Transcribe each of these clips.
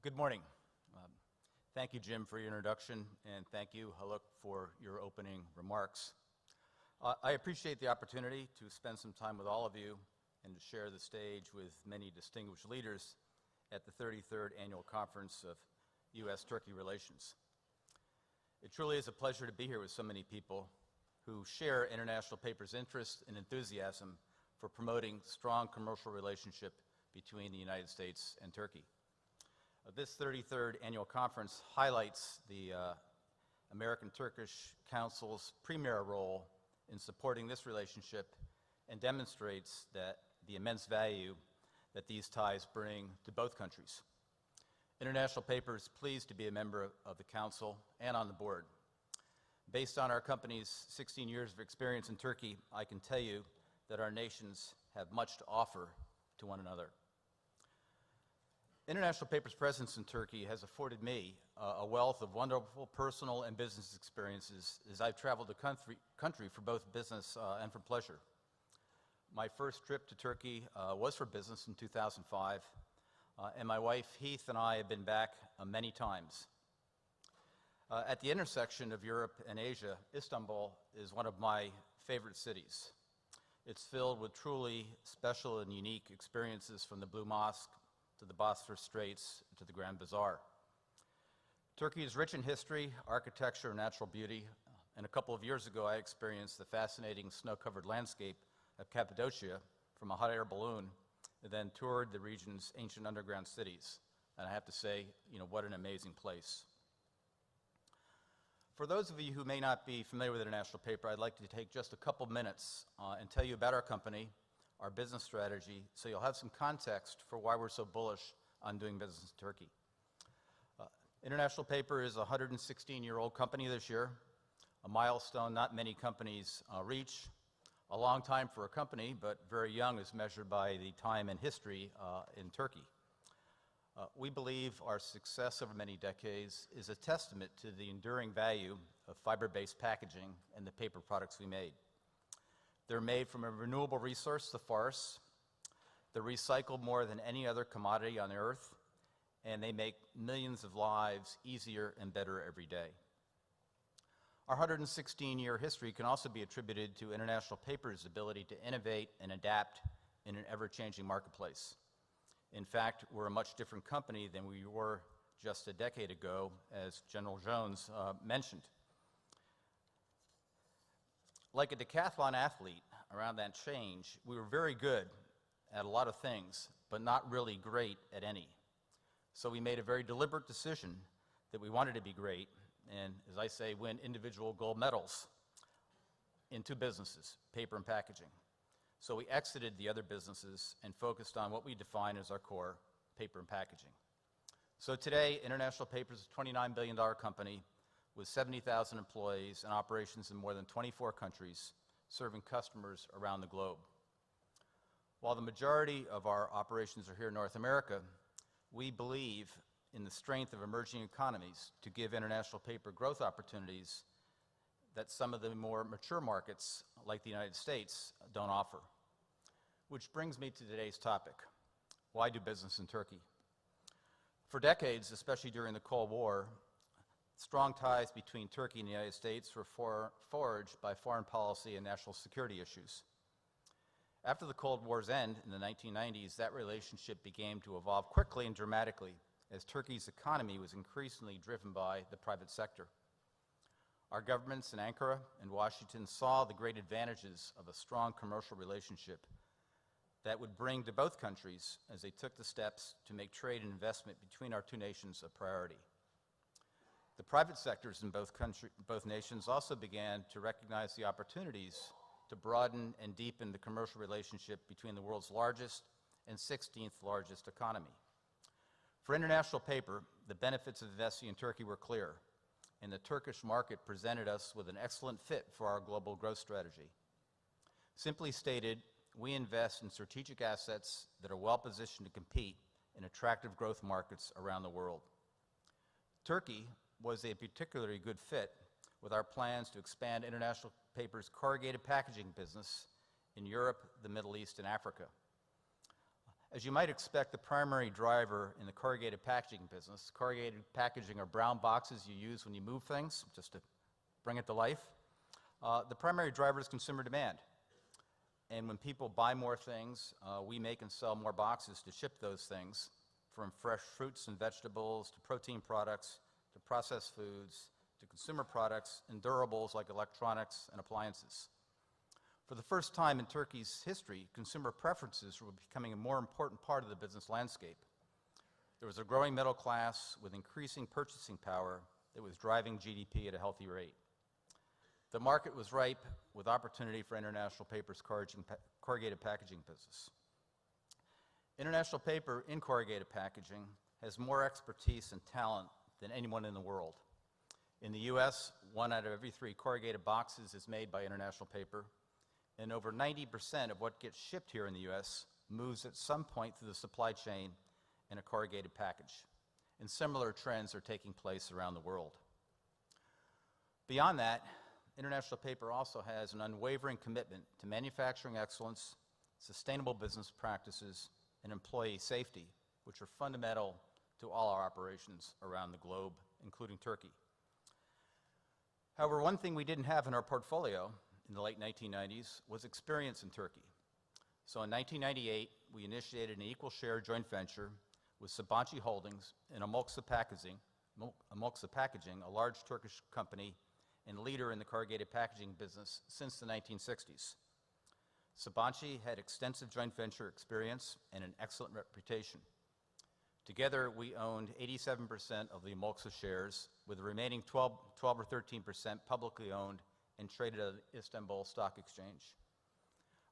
Good morning. Thank you, Jim, for your introduction, and thank you, Haluk, for your opening remarks. I appreciate the opportunity to spend some time with all of you and to share the stage with many distinguished leaders at the 33rd Annual Conference of U.S.-Turkey Relations. It truly is a pleasure to be here with so many people who share International Paper's interest and enthusiasm for promoting strong commercial relationship between the United States and Turkey. This 33rd Annual Conference highlights the American-Turkish Council's premier role in supporting this relationship and demonstrates that the immense value that these ties bring to both countries. International Paper is pleased to be a member of the Council and on the board. Based on our company's 16 years of experience in Turkey, I can tell you that our nations have much to offer to one another. International Paper's presence in Turkey has afforded me a wealth of wonderful personal and business experiences as I've traveled the country for both business and for pleasure. My first trip to Turkey was for business in 2005, and my wife Heath and I have been back many times. At the intersection of Europe and Asia, Istanbul is one of my favorite cities. It's filled with truly special and unique experiences, from the Blue Mosque to the Bosphorus Straits to the Grand Bazaar. Turkey is rich in history, architecture, and natural beauty, and a couple of years ago I experienced the fascinating snow-covered landscape of Cappadocia from a hot air balloon, and then toured the region's ancient underground cities. And I have to say, what an amazing place. For those of you who may not be familiar with International Paper, I'd like to take just a couple minutes and tell you about our company, our business strategy, so you'll have some context for why we're so bullish on doing business in Turkey. International Paper is a 116-year-old company this year, a milestone not many companies reach, a long time for a company, but very young as measured by the time and history in Turkey. We believe our success over many decades is a testament to the enduring value of fiber-based packaging and the paper products we made. They're made from a renewable resource, the forest. They're recycled more than any other commodity on earth, and they make millions of lives easier and better every day. Our 116-year history can also be attributed to International Paper's ability to innovate and adapt in an ever-changing marketplace. In fact, we're a much different company than we were just a decade ago, as General Jones mentioned. Like a decathlon athlete around that change, we were very good at a lot of things, but not really great at any. So we made a very deliberate decision that we wanted to be great and, as I say, win individual gold medals in two businesses, paper and packaging. So we exited the other businesses and focused on what we define as our core, paper and packaging. So today, International Paper is a $29 billion company with 70,000 employees and operations in more than 24 countries, serving customers around the globe. While the majority of our operations are here in North America, we believe in the strength of emerging economies to give International Paper growth opportunities that some of the more mature markets, like the United States, don't offer. Which brings me to today's topic: why do business in Turkey? For decades, especially during the Cold War, strong ties between Turkey and the United States were forged by foreign policy and national security issues. After the Cold War's end in the 1990s, that relationship began to evolve quickly and dramatically as Turkey's economy was increasingly driven by the private sector. Our governments in Ankara and Washington saw the great advantages of a strong commercial relationship that would bring to both countries as they took the steps to make trade and investment between our two nations a priority. The private sectors in both nations also began to recognize the opportunities to broaden and deepen the commercial relationship between the world's largest and 16th largest economy. For International Paper, the benefits of investing in Turkey were clear, and the Turkish market presented us with an excellent fit for our global growth strategy. Simply stated, we invest in strategic assets that are well positioned to compete in attractive growth markets around the world. Turkey was a particularly good fit with our plans to expand International Paper's corrugated packaging business in Europe, the Middle East, and Africa. As you might expect, the primary driver in the corrugated packaging business, corrugated packaging are brown boxes you use when you move things, just to bring it to life. The primary driver is consumer demand. And when people buy more things, we make and sell more boxes to ship those things, from fresh fruits and vegetables to protein products to processed foods to consumer products and durables like electronics and appliances. For the first time in Turkey's history, consumer preferences were becoming a more important part of the business landscape. There was a growing middle class with increasing purchasing power that was driving GDP at a healthy rate. The market was ripe with opportunity for International Paper's corrugated packaging business. International Paper in corrugated packaging has more expertise and talent than anyone in the world. In the U.S., 1 out of every 3 corrugated boxes is made by International Paper, and over 90% of what gets shipped here in the U.S. moves at some point through the supply chain in a corrugated package. And similar trends are taking place around the world. Beyond that, International Paper also has an unwavering commitment to manufacturing excellence, sustainable business practices, and employee safety, which are fundamental to all our operations around the globe, including Turkey. However, one thing we didn't have in our portfolio in the late 1990s was experience in Turkey. So in 1998, we initiated an equal share joint venture with Sabancı Holdings and Amoksa Packaging, a large Turkish company and leader in the corrugated packaging business since the 1960s. Sabancı had extensive joint venture experience and an excellent reputation. Together, we owned 87% of the Amoksa shares, with the remaining 12 or 13% publicly owned and traded at the Istanbul Stock Exchange.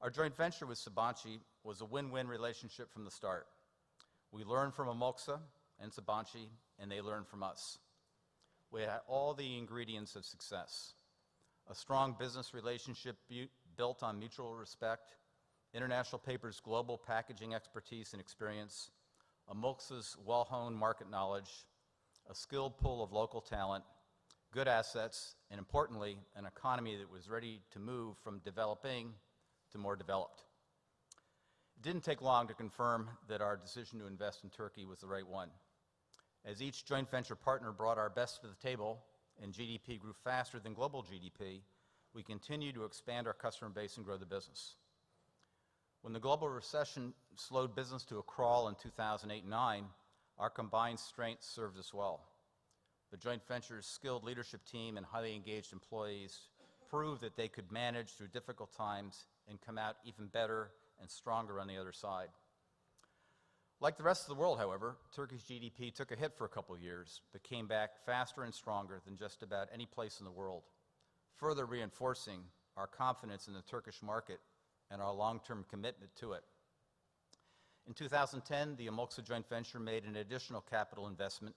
Our joint venture with Sabancı was a win-win relationship from the start. We learned from Amoksa and Sabancı, and they learned from us. We had all the ingredients of success: a strong business relationship built on mutual respect, International Paper's global packaging expertise and experience, Amoksa's well-honed market knowledge, a skilled pool of local talent, good assets, and importantly, an economy that was ready to move from developing to more developed. It didn't take long to confirm that our decision to invest in Turkey was the right one. As each joint venture partner brought our best to the table and GDP grew faster than global GDP, we continued to expand our customer base and grow the business. When the global recession slowed business to a crawl in 2008 and 2009, our combined strengths served us well. The joint venture's skilled leadership team and highly engaged employees proved that they could manage through difficult times and come out even better and stronger on the other side. Like the rest of the world, however, Turkey's GDP took a hit for a couple of years, but came back faster and stronger than just about any place in the world, further reinforcing our confidence in the Turkish market and our long-term commitment to it. In 2010, the Amoksa joint venture made an additional capital investment,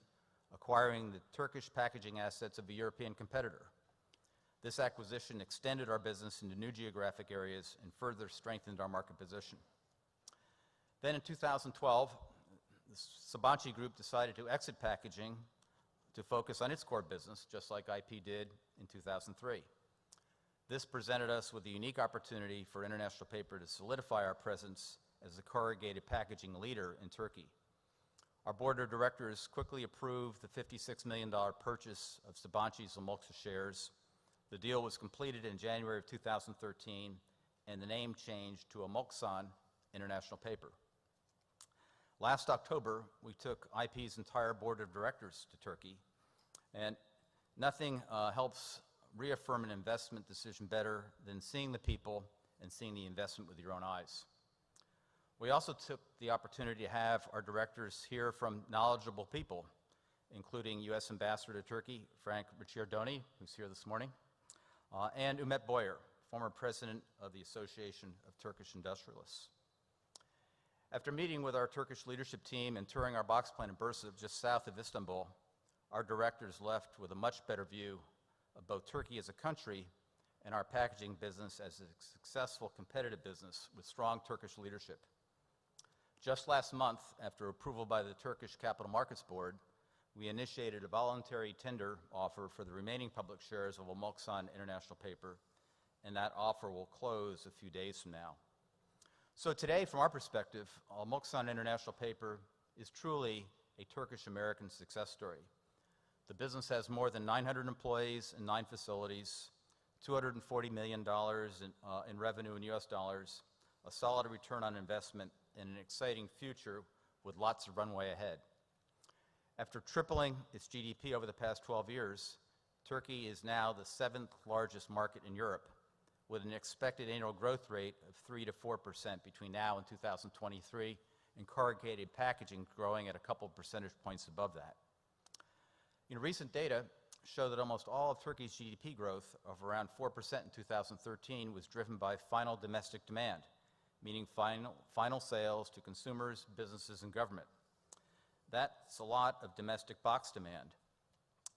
acquiring the Turkish packaging assets of a European competitor. This acquisition extended our business into new geographic areas and further strengthened our market position. Then in 2012, the Sabancı Group decided to exit packaging to focus on its core business, just like IP did in 2003. This presented us with a unique opportunity for International Paper to solidify our presence as a corrugated packaging leader in Turkey. Our board of directors quickly approved the $56 million purchase of Sabancı's Amoksa shares. The deal was completed in January of 2013, and the name changed to Amoksan International Paper. Last October, we took IP's entire board of directors to Turkey, and nothing helps reaffirm an investment decision better than seeing the people and seeing the investment with your own eyes. We also took the opportunity to have our directors hear from knowledgeable people, including U.S. Ambassador to Turkey, Frank Ricciardoni, who's here this morning, and Umet Boyer, former president of the Association of Turkish Industrialists. After meeting with our Turkish leadership team and touring our box plant in Bursa, just south of Istanbul, our directors left with a much better view of both Turkey as a country and our packaging business as a successful, competitive business with strong Turkish leadership. Just last month, after approval by the Turkish Capital Markets Board, we initiated a voluntary tender offer for the remaining public shares of Amoksan International Paper, and that offer will close a few days from now. So today, from our perspective, Al-Moksan International Paper is truly a Turkish-American success story. The business has more than 900 employees in 9 facilities, $240 million in revenue in US dollars, a solid return on investment, and an exciting future with lots of runway ahead. After tripling its GDP over the past 12 years, Turkey is now the 7th largest market in Europe, with an expected annual growth rate of 3 to 4% between now and 2023, and corrugated packaging growing at a couple percentage points above that. Recent data show that almost all of Turkey's GDP growth of around 4% in 2013 was driven by final domestic demand, meaning final sales to consumers, businesses, and government. That's a lot of domestic box demand.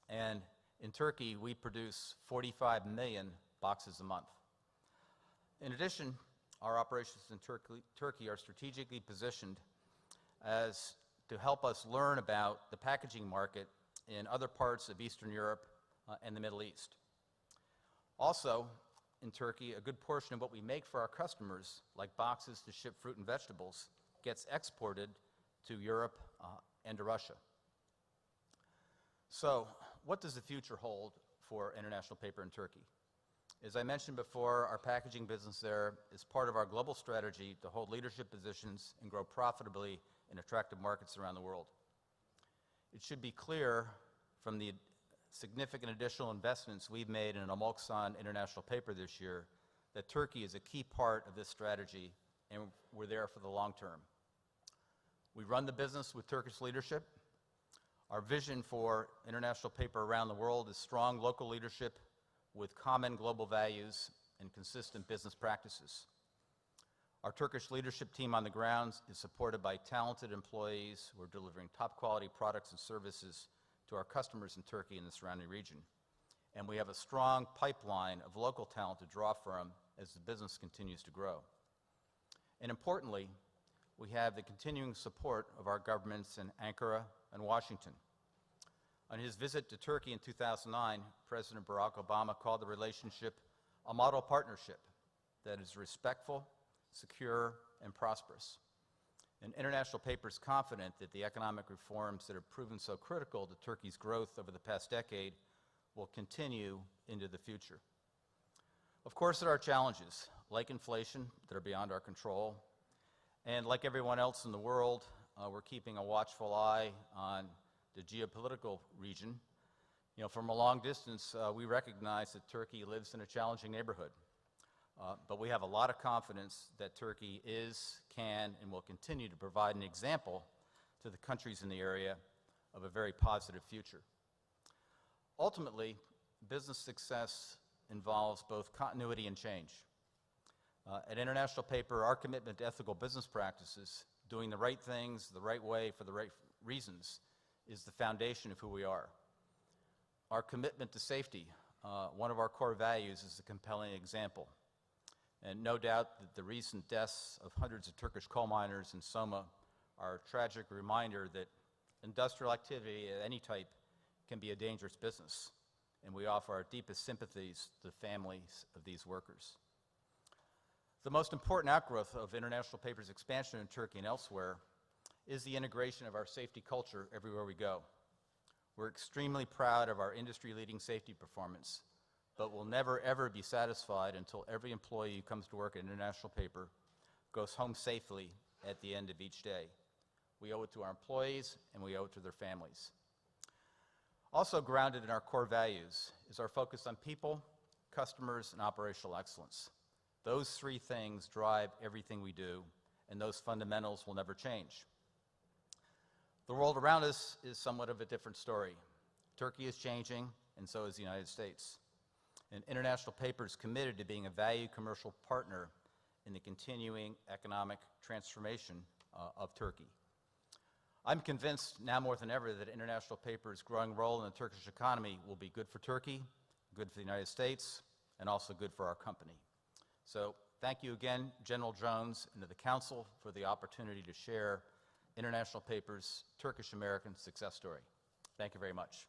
And in Turkey, we produce 45 million boxes a month. In addition, our operations in Turkey are strategically positioned as to help us learn about the packaging market in other parts of Eastern Europe and the Middle East. Also, in Turkey, a good portion of what we make for our customers, like boxes to ship fruit and vegetables, gets exported to Europe and to Russia. So, what does the future hold for International Paper in Turkey? As I mentioned before, our packaging business there is part of our global strategy to hold leadership positions and grow profitably in attractive markets around the world. It should be clear from the significant additional investments we've made in Al-Moksan International Paper this year that Turkey is a key part of this strategy, and we're there for the long term. We run the business with Turkish leadership. Our vision for International Paper around the world is strong local leadership with common global values and consistent business practices. Our Turkish leadership team on the ground is supported by talented employees who are delivering top quality products and services to our customers in Turkey and the surrounding region. And we have a strong pipeline of local talent to draw from as the business continues to grow. And importantly, we have the continuing support of our governments in Ankara and Washington. On his visit to Turkey in 2009, President Barack Obama called the relationship a model partnership that is respectful, secure, and prosperous. And International Paper is confident that the economic reforms that have proven so critical to Turkey's growth over the past decade will continue into the future. Of course, there are challenges, like inflation, that are beyond our control. And like everyone else in the world, we're keeping a watchful eye on the geopolitical region. From a long distance, we recognize that Turkey lives in a challenging neighborhood. But we have a lot of confidence that Turkey is, can, and will continue to provide an example to the countries in the area of a very positive future. Ultimately, business success involves both continuity and change. At International Paper, our commitment to ethical business practices, doing the right things the right way for the right reasons, is the foundation of who we are. Our commitment to safety, one of our core values, is a compelling example. And no doubt that the recent deaths of hundreds of Turkish coal miners in Soma are a tragic reminder that industrial activity of any type can be a dangerous business, and we offer our deepest sympathies to the families of these workers. The most important outgrowth of International Paper's expansion in Turkey and elsewhere is the integration of our safety culture everywhere we go. We're extremely proud of our industry-leading safety performance, but we'll never, ever be satisfied until every employee who comes to work at International Paper goes home safely at the end of each day. We owe it to our employees, and we owe it to their families. Also grounded in our core values is our focus on people, customers, and operational excellence. Those 3 things drive everything we do, and those fundamentals will never change. The world around us is somewhat of a different story. Turkey is changing, and so is the United States. And International Paper is committed to being a valued commercial partner in the continuing economic transformation of Turkey. I'm convinced now more than ever that International Paper's growing role in the Turkish economy will be good for Turkey, good for the United States, and also good for our company. So thank you again, General Jones, and to the Council for the opportunity to share International Paper's Turkish-American success story. Thank you very much.